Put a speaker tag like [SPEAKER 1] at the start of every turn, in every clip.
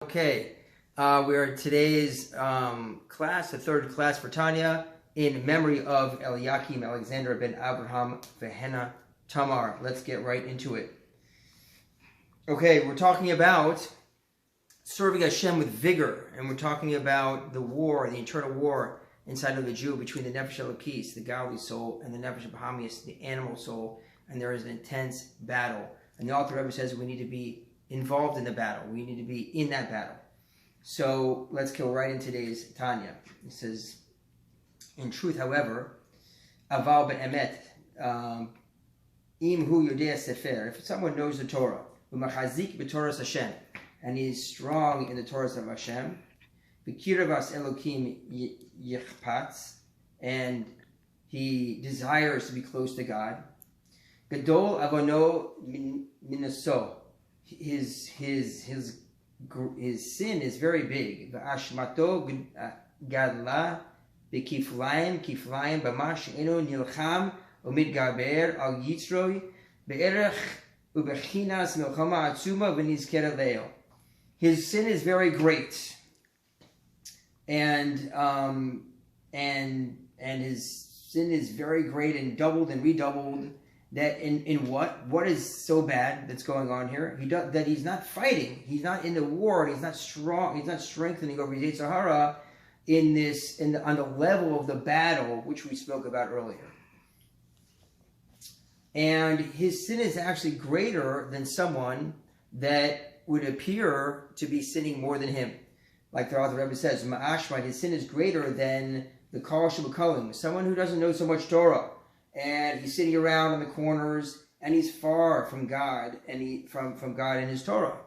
[SPEAKER 1] Okay, we are in today's class, the third class for Tanya, in memory of Elyakeem Alexander ben Avraham Vehena Tamar. Let's get right into it. Okay, we're talking about serving Hashem with vigor, and we're talking about the war, the internal war inside of the Jew between the Nefesh Elokis, the godly soul, and the Nefesh Bahamias, the animal soul, and there is an intense battle. And the author Rebbe says we need to be involved in the battle. We need to be in that battle. So let's go right in today's Tanya. It says, in truth, however, aval be'emet, im hu yodea sefer, if someone knows the Torah, u'machazik b'Torahs Hashem, and he is strong in the Torahs of Hashem, v'kiravas Elyakeem yichpatz, and he desires to be close to God, gadol avono minaso, his sin is very big. V'ashmato gadla b'kiflayim b'mash eno nilcham u'mitgaber al yitzroi be'erech u'bechinas milchama atzuma v'nizkera leo. His sin is very great, and his sin is very great and doubled and redoubled. That in what is so bad that's going on here? That he's not fighting, he's not in the war, he's not strong, he's not strengthening over his Yetzer Hara on the level of the battle which we spoke about earlier. And his sin is actually greater than someone that would appear to be sinning more than him. Like the author Rebbe says, Ma'ashmad, his sin is greater than the Kal Shabakalim, someone who doesn't know so much Torah. And he's sitting around in the corners, and he's far from God, and from God and His Torah.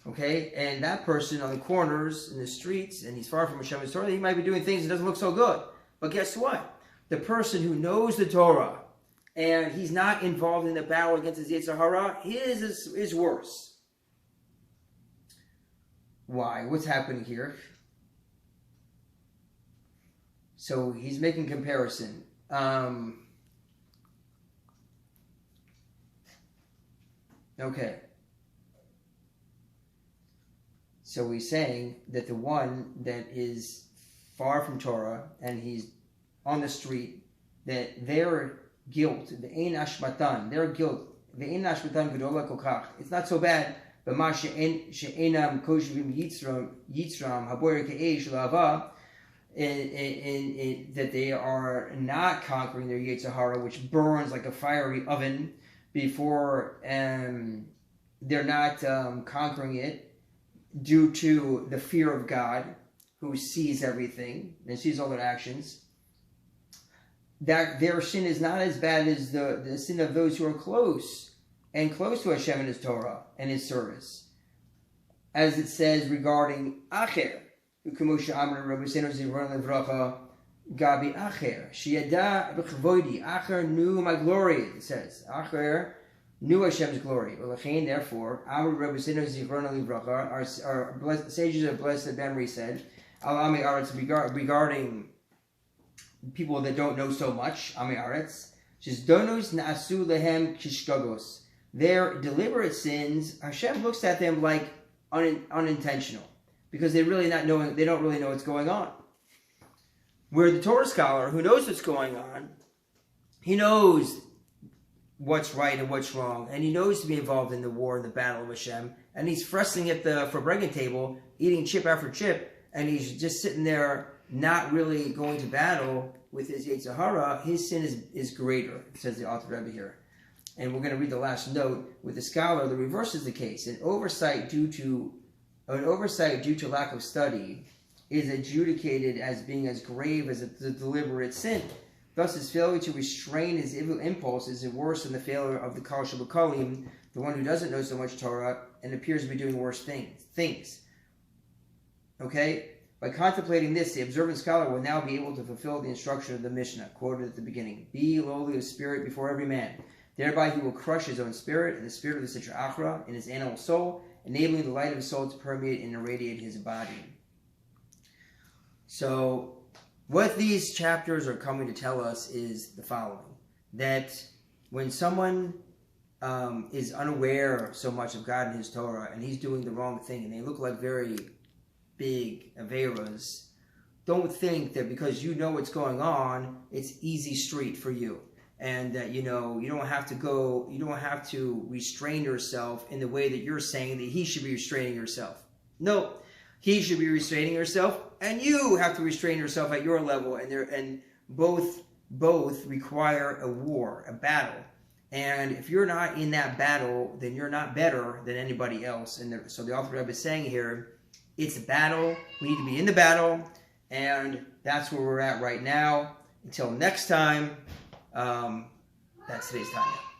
[SPEAKER 1] Okay, and that person on the corners in the streets, and he's far from Hashem's Torah. He might be doing things that doesn't look so good, but guess what? The person who knows the Torah and he's not involved in the battle against his Yetzer Hara, his is worse. Why? What's happening here? So he's making comparison. Okay. So he's saying that the one that is far from Torah and he's on the street, that their guilt, the ein ashmatan, their guilt, the ein ashmatan gedola kokach, it's not so bad, but ma she'enam koshvim yitzram haboyer ke'esh la'ava, that they are not conquering their Yetzer Hara, which burns like a fiery oven, before they're not conquering it due to the fear of God, who sees everything and sees all their actions. That their sin is not as bad as the sin of those who are close to Hashem and His Torah and His service. As it says regarding Acher, Gabi Acher, Shiada B'chavoidi, Acher knew my glory, it says. Acher knew Hashem's glory. Therefore, our sages of blessed memory said, Al-Ami Aretz, regarding people that don't know so much, Ami Aretz, Donus Na'asu Lehem Kishkagos. Their deliberate sins, Hashem looks at them like unintentional, because they don't really know what's going on. Where the Torah scholar who knows what's going on, he knows what's right and what's wrong, and he knows to be involved in the war and the battle of Hashem, and he's fressing at the Farbrengen table, eating chip after chip, and he's just sitting there not really going to battle with his Yetzer Hara. His sin is greater, says the author Rebbe here. And we're going to read the last note. With the scholar, the reverse is the case. An oversight due to lack of study is adjudicated as being as grave as the deliberate sin. Thus, his failure to restrain his evil impulses is worse than the failure of the Kal Shabakalim, the one who doesn't know so much Torah and appears to be doing worse things. Okay? By contemplating this, the observant scholar will now be able to fulfill the instruction of the Mishnah, quoted at the beginning. Be lowly of spirit before every man. Thereby he will crush his own spirit and the spirit of the Sitra Achra in his animal soul, enabling the light of his soul to permeate and irradiate his body. So, what these chapters are coming to tell us is the following. That when someone is unaware so much of God and His Torah, and he's doing the wrong thing, and they look like very big averas, don't think that because you know what's going on, it's easy street for you. And that, you don't have to restrain yourself in the way that you're saying that he should be restraining yourself. No, he should be restraining yourself, and you have to restrain yourself at your level, and both require a war, a battle. And if you're not in that battle, then you're not better than anybody else. And so the author Rebbe is saying here, it's a battle. We need to be in the battle, and that's where we're at right now. Until next time, that's today's Tanya.